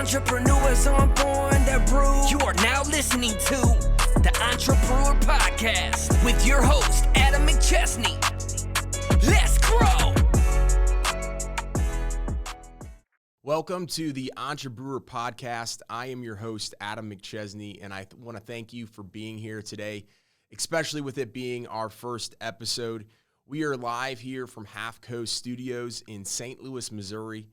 Entrepreneurs on born, they're brewed. You are now listening to the Entrebrewer Podcast with your host, Adam McChesney. Let's grow! Welcome to the Entrebrewer Podcast. I am your host, Adam McChesney, and I want to thank you for being here today, especially with it being our first episode. We are live here from Half Coast Studios in St. Louis, Missouri.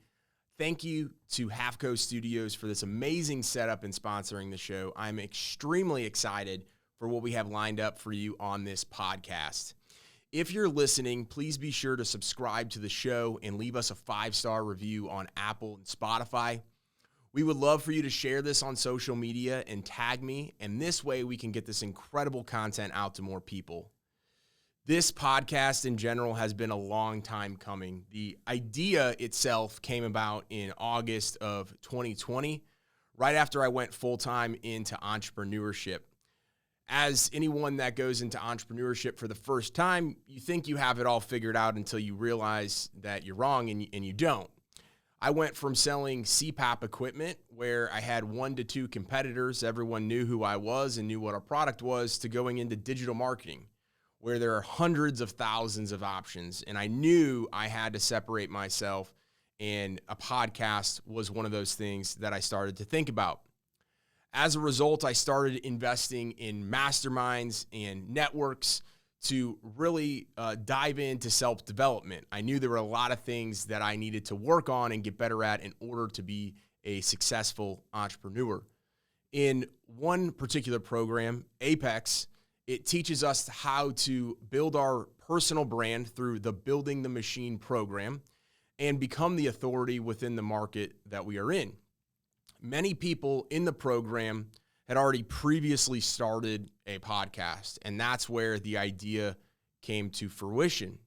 Thank you to Half Coast Studios for this amazing setup and sponsoring the show. I'm extremely excited for what we have lined up for you on this podcast. If you're listening, please be sure to subscribe to the show and leave us a 5-star review on Apple and Spotify. We would love for you to share this on social media and tag me, and this way we can get this incredible content out to more people. This podcast in general has been a long time coming. The idea itself came about in August of 2020, right after I went full-time into entrepreneurship. As anyone that goes into entrepreneurship for the first time, you think you have it all figured out until you realize that you're wrong and you don't. I went from selling CPAP equipment, where I had 1 to 2 competitors, everyone knew who I was and knew what our product was, to going into digital marketing, where there are hundreds of thousands of options. And I knew I had to separate myself, and a podcast was one of those things that I started to think about. As a result, I started investing in masterminds and networks to really dive into self-development. I knew there were a lot of things that I needed to work on and get better at in order to be a successful entrepreneur. In one particular program, Apex, it teaches us how to build our personal brand through the Building the Machine program and become the authority within the market that we are in. Many people in the program had already previously started a podcast, and that's where the idea came to fruition.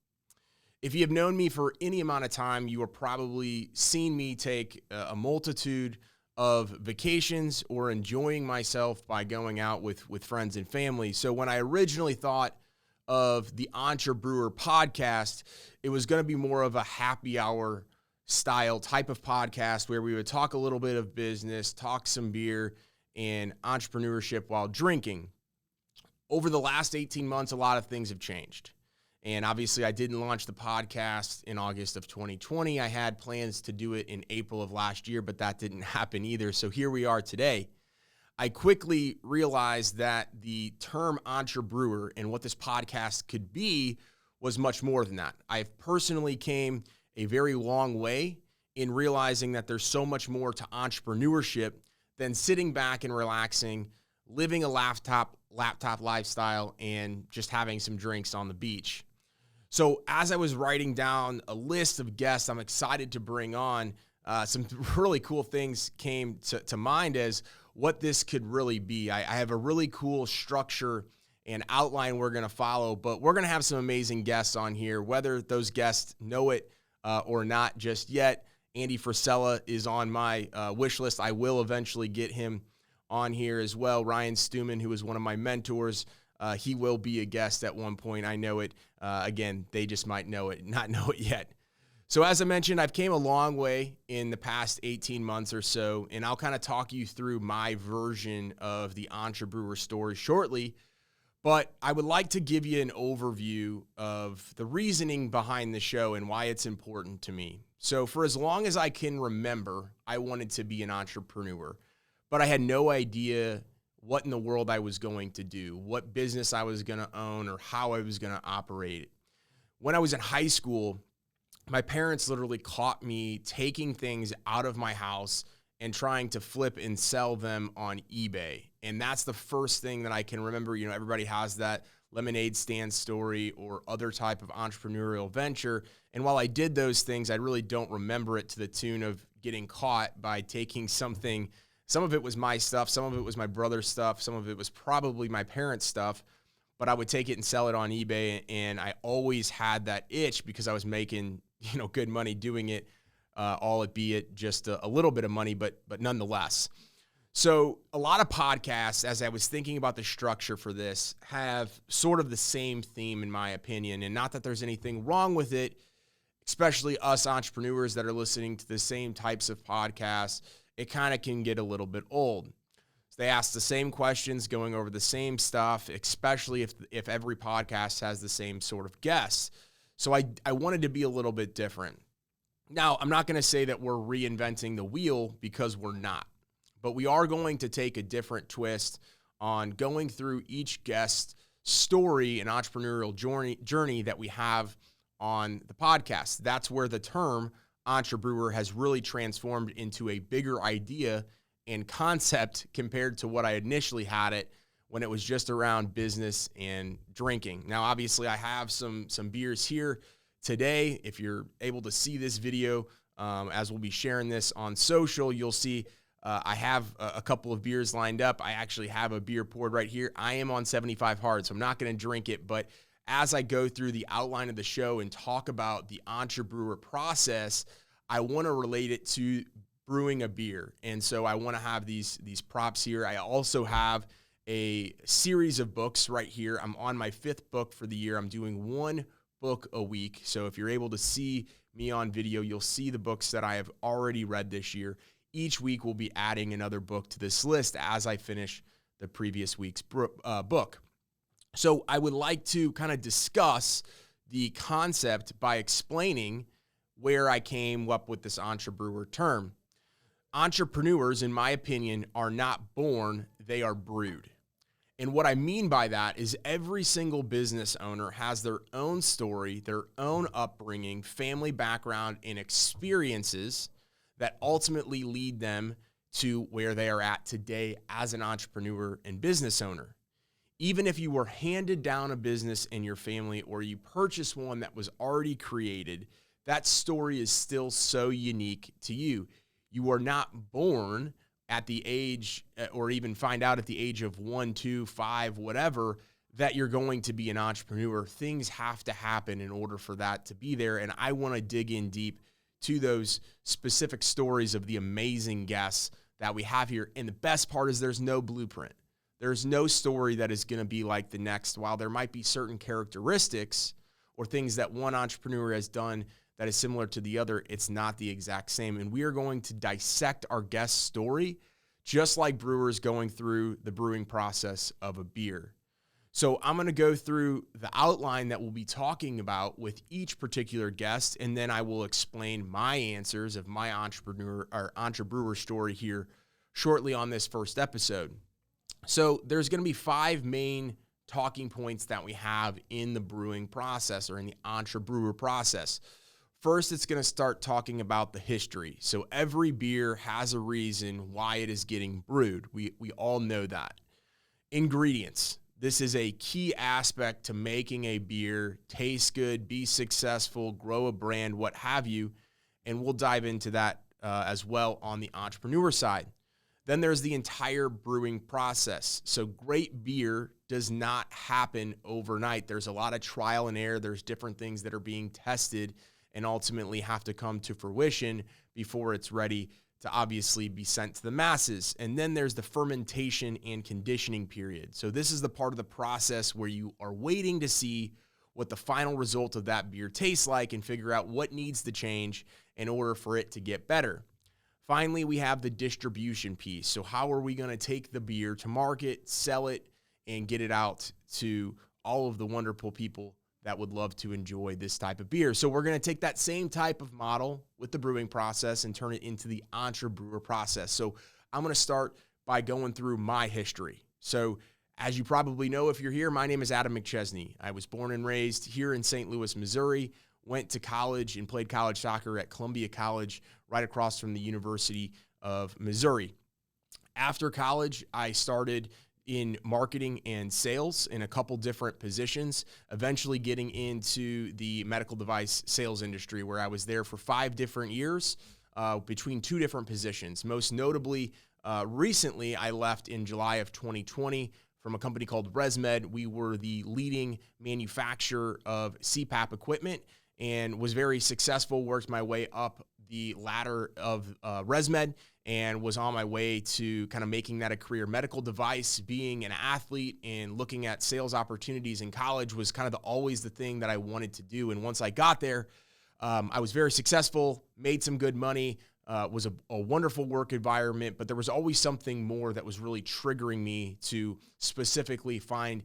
If you have known me for any amount of time, you have probably seen me take a multitude of vacations or enjoying myself by going out with friends and family. So when I originally thought of the Entrebrewer Podcast, it was going to be more of a happy hour style type of podcast where we would talk a little bit of business, talk some beer, and entrepreneurship while drinking. Over the last 18 months, a lot of things have changed. And obviously, I didn't launch the podcast in August of 2020. I had plans to do it in April of last year, but that didn't happen either. So here we are today. I quickly realized that the term Entrebrewer and what this podcast could be was much more than that. I've personally came a very long way in realizing that there's so much more to entrepreneurship than sitting back and relaxing, living a laptop lifestyle, and just having some drinks on the beach. So as I was writing down a list of guests I'm excited to bring on, some really cool things came to mind as what this could really be. I have a really cool structure and outline we're going to follow, but we're going to have some amazing guests on here, whether those guests know it or not just yet. Andy Frisella is on my wish list. I will eventually get him on here as well. Ryan Stuman, who is one of my mentors, he will be a guest at one point. I know it. Again, they just might know it, not know it yet. So as I mentioned, I've came a long way in the past 18 months or so, and I'll kind of talk you through my version of the Entrebrewer story shortly. But I would like to give you an overview of the reasoning behind the show and why it's important to me. So for as long as I can remember, I wanted to be an entrepreneur, but I had no idea what in the world I was going to do, what business I was going to own, or how I was going to operate it. When I was in high school, my parents literally caught me taking things out of my house and trying to flip and sell them on eBay. And that's the first thing that I can remember. You know, everybody has that lemonade stand story or other type of entrepreneurial venture. And while I did those things, I really don't remember it to the tune of getting caught by taking something. Some of it was my stuff. Some of it was my brother's stuff. Some of it was probably my parents' stuff. But I would take it and sell it on eBay. And I always had that itch because I was making, good money doing it, albeit just a little bit of money, but nonetheless. So a lot of podcasts, as I was thinking about the structure for this, have sort of the same theme, in my opinion. And not that there's anything wrong with it, especially us entrepreneurs that are listening to the same types of podcasts it kind of can get a little bit old. So they ask the same questions, going over the same stuff, especially if every podcast has the same sort of guests. So I wanted to be a little bit different. Now, I'm not going to say that we're reinventing the wheel, because we're not, but we are going to take a different twist on going through each guest's story and entrepreneurial journey that we have on the podcast. That's where the term Entrebrewer has really transformed into a bigger idea and concept compared to what I initially had it when it was just around business and drinking. Now, obviously, I have some beers here today. If you're able to see this video, as we'll be sharing this on social, you'll see I have a couple of beers lined up. I actually have a beer poured right here. I am on 75 hard, so I'm not going to drink it. But as I go through the outline of the show and talk about the Entrebrewer process, I want to relate it to brewing a beer. And so I want to have these props here. I also have a series of books right here. I'm on my 5th book for the year. I'm doing 1 book a week. So if you're able to see me on video, you'll see the books that I have already read this year. Each week we'll be adding another book to this list as I finish the previous week's book. So I would like to kind of discuss the concept by explaining where I came up with this Entrebrewer term. Entrepreneurs, in my opinion, are not born, they are brewed. And what I mean by that is every single business owner has their own story, their own upbringing, family background, and experiences that ultimately lead them to where they are at today as an entrepreneur and business owner. Even if you were handed down a business in your family or you purchased one that was already created, that story is still so unique to you. You are not born at the age, or even find out at the age of 1, 2, 5, whatever, that you're going to be an entrepreneur. Things have to happen in order for that to be there. And I want to dig in deep to those specific stories of the amazing guests that we have here. And the best part is there's no blueprint. There's no story that is going to be like the next. While there might be certain characteristics or things that one entrepreneur has done that is similar to the other, it's not the exact same. And we are going to dissect our guest story just like brewers going through the brewing process of a beer. So I'm going to go through the outline that we'll be talking about with each particular guest, and then I will explain my answers of my Entrebrewer story here shortly on this first episode. So there's going to be 5 main talking points that we have in the brewing process, or in the Entrebrewer process. First, it's going to start talking about the history. So every beer has a reason why it is getting brewed. We all know that. Ingredients. This is a key aspect to making a beer taste good, be successful, grow a brand, what have you. And we'll dive into that as well on the entrepreneur side. Then there's the entire brewing process. So great beer does not happen overnight. There's a lot of trial and error. There's different things that are being tested and ultimately have to come to fruition before it's ready to obviously be sent to the masses. And then there's the fermentation and conditioning period. So this is the part of the process where you are waiting to see what the final result of that beer tastes like and figure out what needs to change in order for it to get better. Finally, we have the distribution piece. So how are we going to take the beer to market, sell it, and get it out to all of the wonderful people that would love to enjoy this type of beer? So we're going to take that same type of model with the brewing process and turn it into the Entrebrewer process. So I'm going to start by going through my history. So as you probably know, if you're here, my name is Adam McChesney. I was born and raised here in St. Louis, Missouri, went to college and played college soccer at Columbia College, right across from the University of Missouri. After college, I started in marketing and sales in a couple different positions, eventually getting into the medical device sales industry, where I was there for 5 different years between 2 different positions. Most notably, recently, I left in July of 2020 from a company called ResMed. We were the leading manufacturer of CPAP equipment and was very successful, worked my way up the ladder of ResMed, and was on my way to kind of making that a career. Medical device, being an athlete and looking at sales opportunities in college was kind of always the thing that I wanted to do. And once I got there, I was very successful, made some good money, was a wonderful work environment, but there was always something more that was really triggering me to specifically find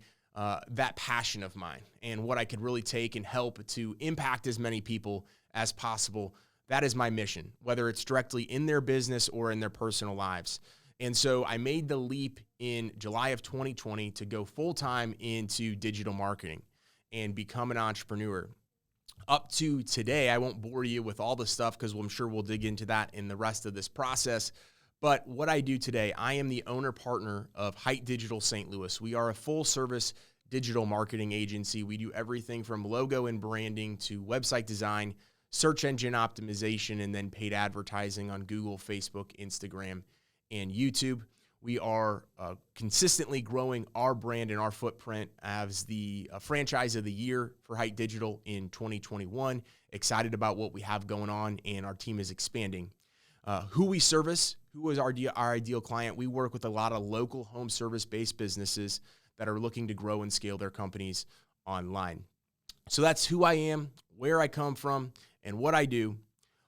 that passion of mine and what I could really take and help to impact as many people as possible. That is my mission, whether it's directly in their business or in their personal lives. And so I made the leap in July of 2020 to go full-time into digital marketing and become an entrepreneur. Up to today, I won't bore you with all the stuff because I'm sure we'll dig into that in the rest of this process. But what I do today, I am the owner partner of Height Digital St. Louis. We are a full-service digital marketing agency. We do everything from logo and branding to website design, search engine optimization, and then paid advertising on Google, Facebook, Instagram, and YouTube. We are consistently growing our brand and our footprint as the franchise of the year for Height Digital in 2021. Excited about what we have going on, and our team is expanding. Who we service, who is our ideal client? We work with a lot of local home service-based businesses that are looking to grow and scale their companies online. So that's who I am, where I come from, and what I do.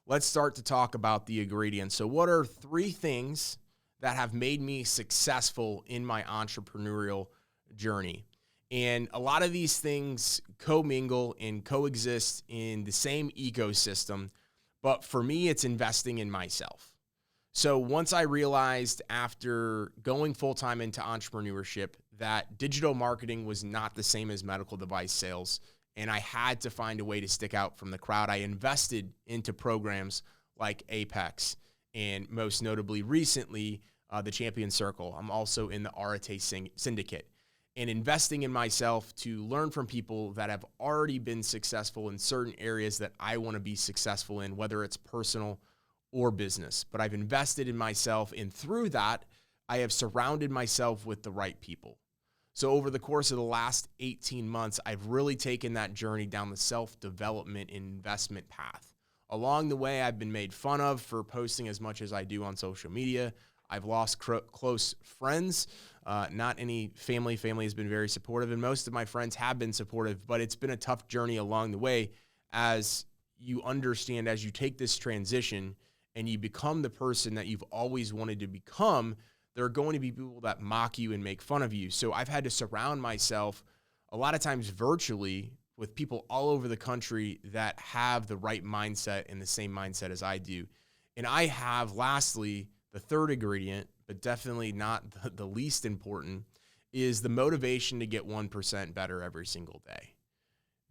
Let's start to talk about the ingredients. So what are 3 things that have made me successful in my entrepreneurial journey? And a lot of these things commingle and coexist in the same ecosystem, but for me, it's investing in myself. So once I realized after going full-time into entrepreneurship that digital marketing was not the same as medical device sales, and I had to find a way to stick out from the crowd, I invested into programs like Apex, and most notably recently, the Champion Circle. I'm also in the Arate Syndicate, and investing in myself to learn from people that have already been successful in certain areas that I want to be successful in, whether it's personal or business. But I've invested in myself, and through that, I have surrounded myself with the right people. So over the course of the last 18 months, I've really taken that journey down the self-development and investment path. Along the way, I've been made fun of for posting as much as I do on social media. I've lost close friends. Not any family. Family has been very supportive, and most of my friends have been supportive, but it's been a tough journey along the way as you understand, as you take this transition and you become the person that you've always wanted to become, there are going to be people that mock you and make fun of you. So I've had to surround myself a lot of times virtually with people all over the country that have the right mindset and the same mindset as I do. And I have, lastly, the third ingredient, but definitely not the least important, is the motivation to get 1% better every single day.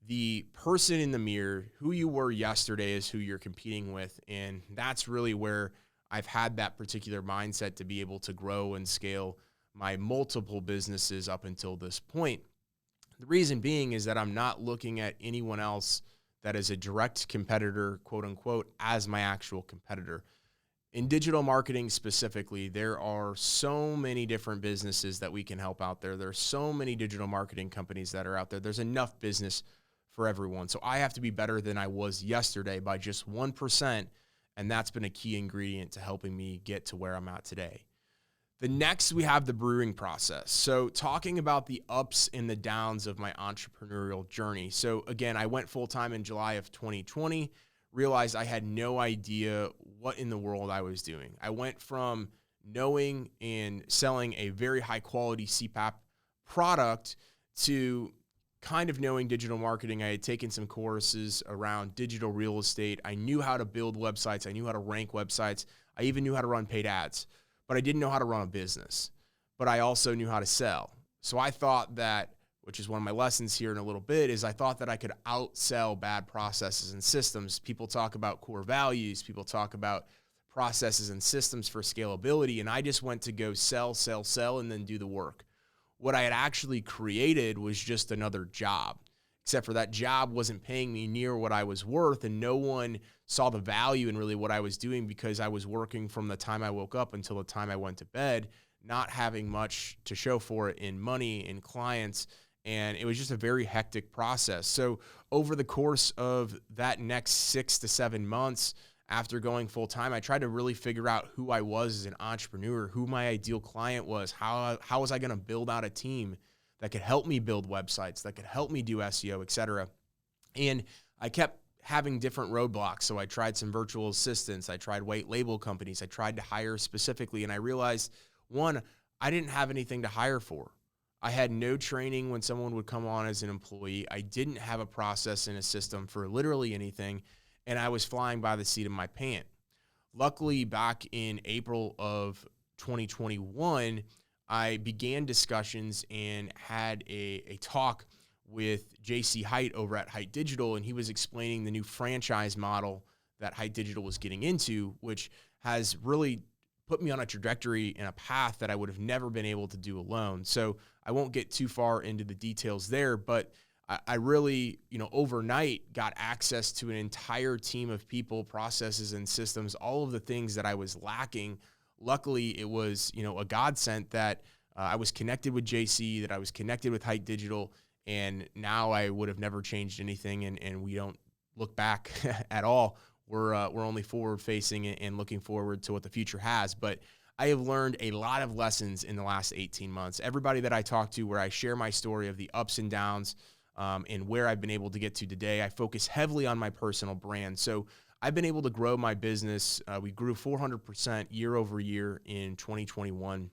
The person in the mirror, who you were yesterday is who you're competing with, and that's really where I've had that particular mindset to be able to grow and scale my multiple businesses up until this point. The reason being is that I'm not looking at anyone else that is a direct competitor, quote unquote, as my actual competitor. In digital marketing specifically, there are so many different businesses that we can help out there. There are so many digital marketing companies that are out there. There's enough business for everyone. So I have to be better than I was yesterday by just 1%, and that's been a key ingredient to helping me get to where I'm at today. The next, we have the brewing process. So talking about the ups and the downs of my entrepreneurial journey. So again, I went full-time in July of 2020, realized I had no idea what in the world I was doing. I went from knowing and selling a very high-quality CPAP product to kind of knowing digital marketing. I had taken some courses around digital real estate. I knew how to build websites. I knew how to rank websites. I even knew how to run paid ads, but I didn't know how to run a business. But I also knew how to sell. So I thought that, which is one of my lessons here in a little bit, is I thought that I could outsell bad processes and systems. People talk about core values. People talk about processes and systems for scalability. And I just went to go sell, and then do the work. What I had actually created was just another job, except for that job wasn't paying me near what I was worth, and no one saw the value in really what I was doing because I was working from the time I woke up until the time I went to bed, not having much to show for it in money and clients, and it was just a very hectic process. So over the course of that next 6 to 7 months, after going full time, I tried to really figure out who I was as an entrepreneur, who my ideal client was, how was I going to build out a team that could help me build websites, that could help me do SEO, et cetera. And I kept having different roadblocks. So I tried some virtual assistants. I tried white label companies. I tried to hire specifically. And I realized, one, I didn't have anything to hire for. I had no training when someone would come on as an employee. I didn't have a process and a system for literally anything. And I was flying by the seat of my pants. Luckily, back in April of 2021, I began discussions and had a talk with JC Height over at Height Digital, and he was explaining the new franchise model that Height Digital was getting into, which has really put me on a trajectory and a path that I would have never been able to do alone. So I won't get too far into the details there, but I really, overnight got access to an entire team of people, processes, and systems, all of the things that I was lacking. Luckily, it was, a godsend that I was connected with JC, that I was connected with Height Digital, and now I would have never changed anything, and we don't look back at all. We're only forward-facing and looking forward to what the future has. But I have learned a lot of lessons in the last 18 months. Everybody that I talk to, where I share my story of the ups and downs, and where I've been able to get to today, I focus heavily on my personal brand. So I've been able to grow my business. We grew 400% year over year in 2021.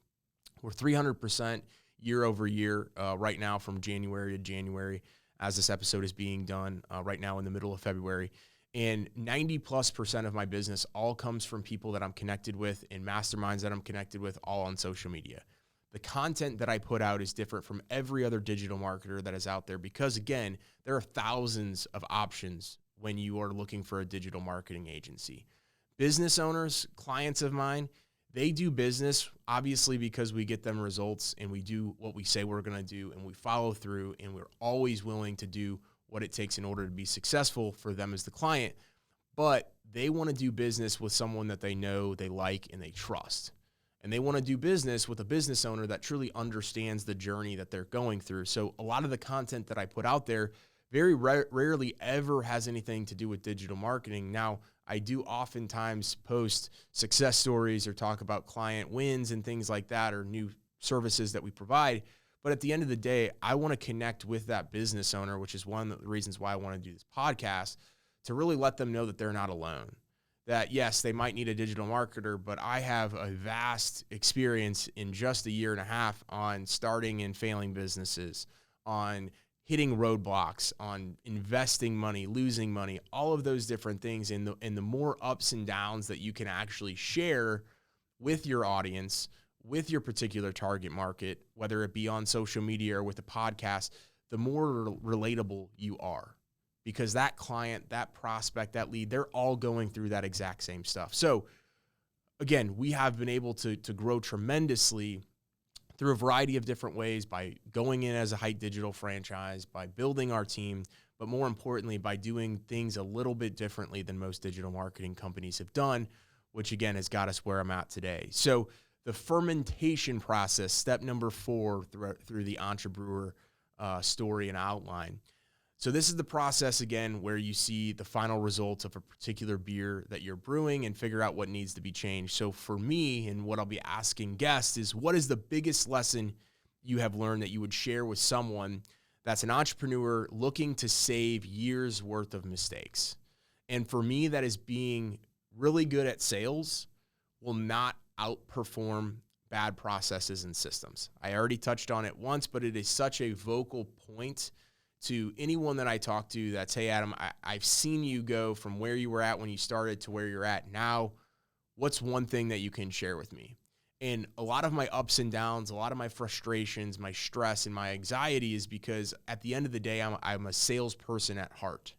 We're 300% year over year right now from January to January as this episode is being done right now in the middle of February. And 90+% of my business all comes from people that I'm connected with and masterminds that I'm connected with, all on social media. The content that I put out is different from every other digital marketer that is out there because, again, there are thousands of options when you are looking for a digital marketing agency. Business owners, clients of mine, they do business obviously because we get them results and we do what we say we're going to do and we follow through and we're always willing to do what it takes in order to be successful for them as the client. But they want to do business with someone that they know, they like, and they trust. And they want to do business with a business owner that truly understands the journey that they're going through. So a lot of the content that I put out there very rarely ever has anything to do with digital marketing. Now, I do oftentimes post success stories or talk about client wins and things like that, or new services that we provide. But at the end of the day, I want to connect with that business owner, which is one of the reasons why I want to do this podcast, to really let them know that they're not alone. That yes, they might need a digital marketer, but I have a vast experience in just a year and a half on starting and failing businesses, on hitting roadblocks, on investing money, losing money, all of those different things, and the more ups and downs that you can actually share with your audience, with your particular target market, whether it be on social media or with a podcast, the more relatable you are. Because that client, that prospect, that lead, they're all going through that exact same stuff. So again, we have been able to grow tremendously through a variety of different ways, by going in as a Height Digital franchise, by building our team, but more importantly, by doing things a little bit differently than most digital marketing companies have done, which again has got us where I'm at today. So the fermentation process, step number 4 through the Entrebrewer story and outline. So this is the process, again, where you see the final results of a particular beer that you're brewing and figure out what needs to be changed. So for me, and what I'll be asking guests is, what is the biggest lesson you have learned that you would share with someone that's an entrepreneur looking to save years worth of mistakes? And for me, that is being really good at sales will not outperform bad processes and systems. I already touched on it once, but it is such a vocal point to anyone that I talk to that's, hey, Adam, I've seen you go from where you were at when you started to where you're at now. What's one thing that you can share with me? And a lot of my ups and downs, a lot of my frustrations, my stress, and my anxiety is because at the end of the day, I'm a salesperson at heart.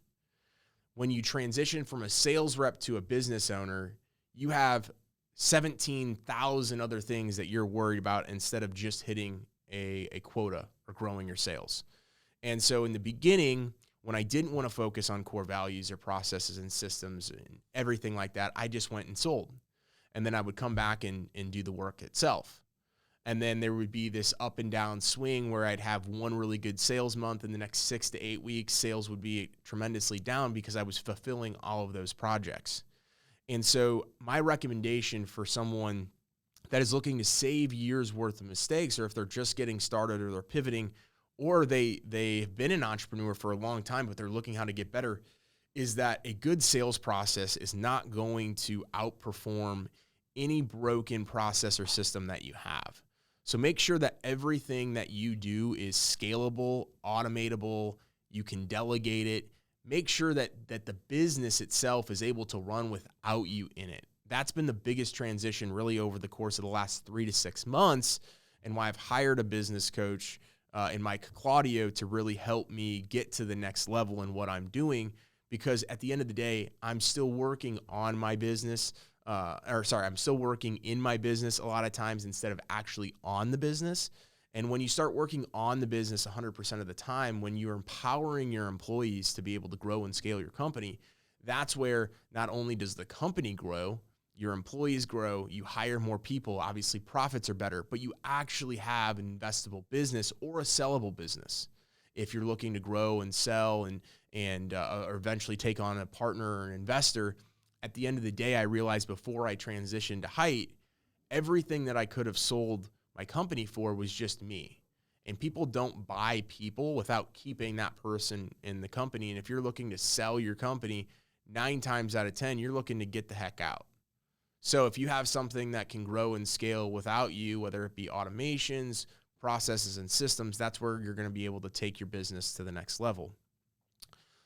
When you transition from a sales rep to a business owner, you have 17,000 other things that you're worried about instead of just hitting a quota or growing your sales. And so in the beginning, when I didn't want to focus on core values or processes and systems and everything like that, I just went and sold. And then I would come back and do the work itself. And then there would be this up and down swing where I'd have one really good sales month, and the next 6 to 8 weeks, sales would be tremendously down because I was fulfilling all of those projects. And so my recommendation for someone that is looking to save years worth of mistakes, or if they're just getting started or they're pivoting, or they've been an entrepreneur for a long time, but they're looking how to get better, is that a good sales process is not going to outperform any broken process or system that you have. So make sure that everything that you do is scalable, automatable, you can delegate it. Make sure that the business itself is able to run without you in it. That's been the biggest transition really over the course of the last 3 to 6 months, and why I've hired a business coach in Mike Claudio to really help me get to the next level in what I'm doing, because at the end of the day, I'm still working on my business, I'm still working in my business a lot of times instead of actually on the business. And when you start working on the business 100% of the time, when you're empowering your employees to be able to grow and scale your company, that's where not only does the company grow, your employees grow, you hire more people, obviously profits are better, but you actually have an investable business or a sellable business. If you're looking to grow and sell or eventually take on a partner or an investor, at the end of the day, I realized before I transitioned to Height, everything that I could have sold my company for was just me. And people don't buy people without keeping that person in the company. And if you're looking to sell your company, 9 times out of 10, you're looking to get the heck out. So if you have something that can grow and scale without you, whether it be automations, processes, and systems, that's where you're going to be able to take your business to the next level.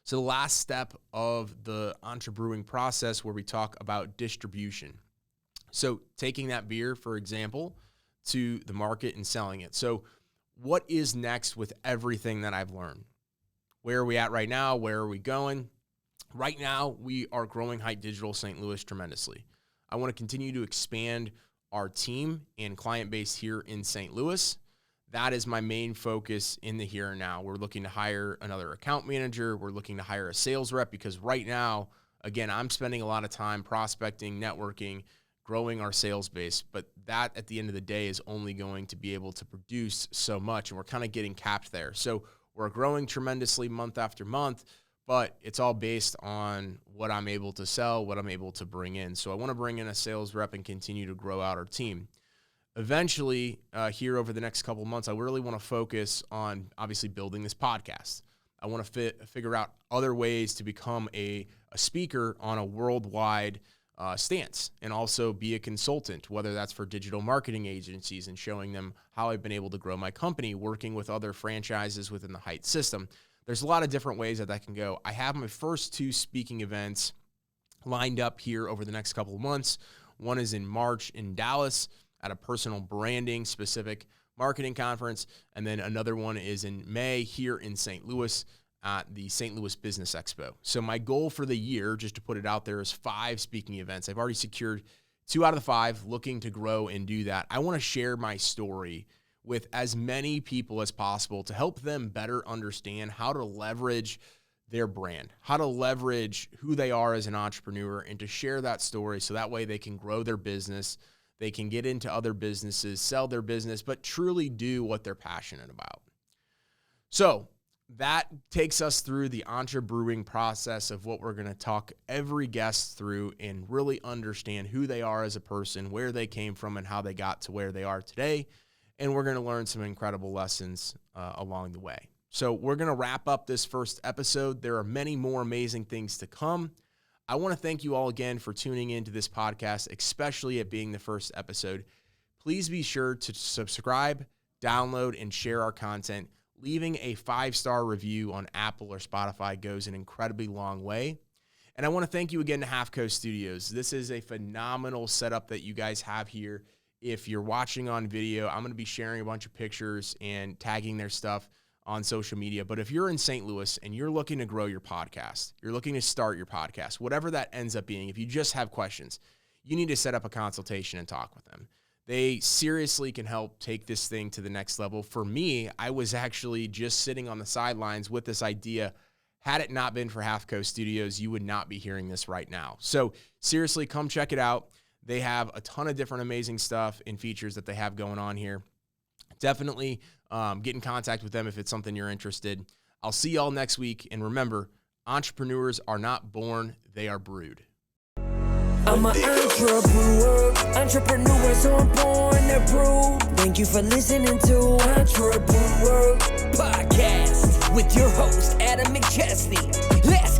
So the last step of the Entrebrewing process, where we talk about distribution. So taking that beer, for example, to the market and selling it. So what is next with everything that I've learned? Where are we at right now? Where are we going? Right now, we are growing Height Digital St. Louis tremendously. I want to continue to expand our team and client base here in St. Louis. That is my main focus in the here and now. We're looking to hire another account manager. We're looking to hire a sales rep, because right now, again, I'm spending a lot of time prospecting, networking, growing our sales base. But that, at the end of the day, is only going to be able to produce so much, and we're kind of getting capped there. So we're growing tremendously month after month, but it's all based on what I'm able to sell, what I'm able to bring in. So I want to bring in a sales rep and continue to grow out our team. Eventually, here over the next couple of months, I really want to focus on obviously building this podcast. I want to figure out other ways to become a speaker on a worldwide stance, and also be a consultant, whether that's for digital marketing agencies and showing them how I've been able to grow my company, working with other franchises within the Height system. There's a lot of different ways that can go. I have my first 2 speaking events lined up here over the next couple of months. One is in March in Dallas at a personal branding specific marketing conference. And then another one is in May here in St. Louis at the St. Louis Business Expo. So my goal for the year, just to put it out there, is 5 speaking events. I've already secured 2 out of the 5, looking to grow and do that. I want to share my story with as many people as possible to help them better understand how to leverage their brand, how to leverage who they are as an entrepreneur, and to share that story so that way they can grow their business, they can get into other businesses, sell their business, but truly do what they're passionate about. So that takes us through the Entrebrewing process of what we're going to talk every guest through and really understand who they are as a person, where they came from, and how they got to where they are today. And we're going to learn some incredible lessons along the way. So we're going to wrap up this first episode. There are many more amazing things to come. I want to thank you all again for tuning into this podcast, especially it being the first episode. Please be sure to subscribe, download, and share our content. Leaving a 5-star review on Apple or Spotify goes an incredibly long way. And I want to thank you again to Half Coast Studios. This is a phenomenal setup that you guys have here. If you're watching on video, I'm going to be sharing a bunch of pictures and tagging their stuff on social media. But if you're in St. Louis and you're looking to grow your podcast, you're looking to start your podcast, whatever that ends up being, if you just have questions, you need to set up a consultation and talk with them. They seriously can help take this thing to the next level. For me, I was actually just sitting on the sidelines with this idea. Had it not been for Half Coast Studios, you would not be hearing this right now. So seriously, come check it out. They have a ton of different amazing stuff and features that they have going on here. Definitely get in contact with them if it's something you're interested. I'll see y'all next week. And remember, entrepreneurs are not born, they are brewed. I'm an entrepreneur. Entrepreneurs aren't born, they're brewed. Thank you for listening to Entrebrewer Podcast with your host, Adam McChesney. Let's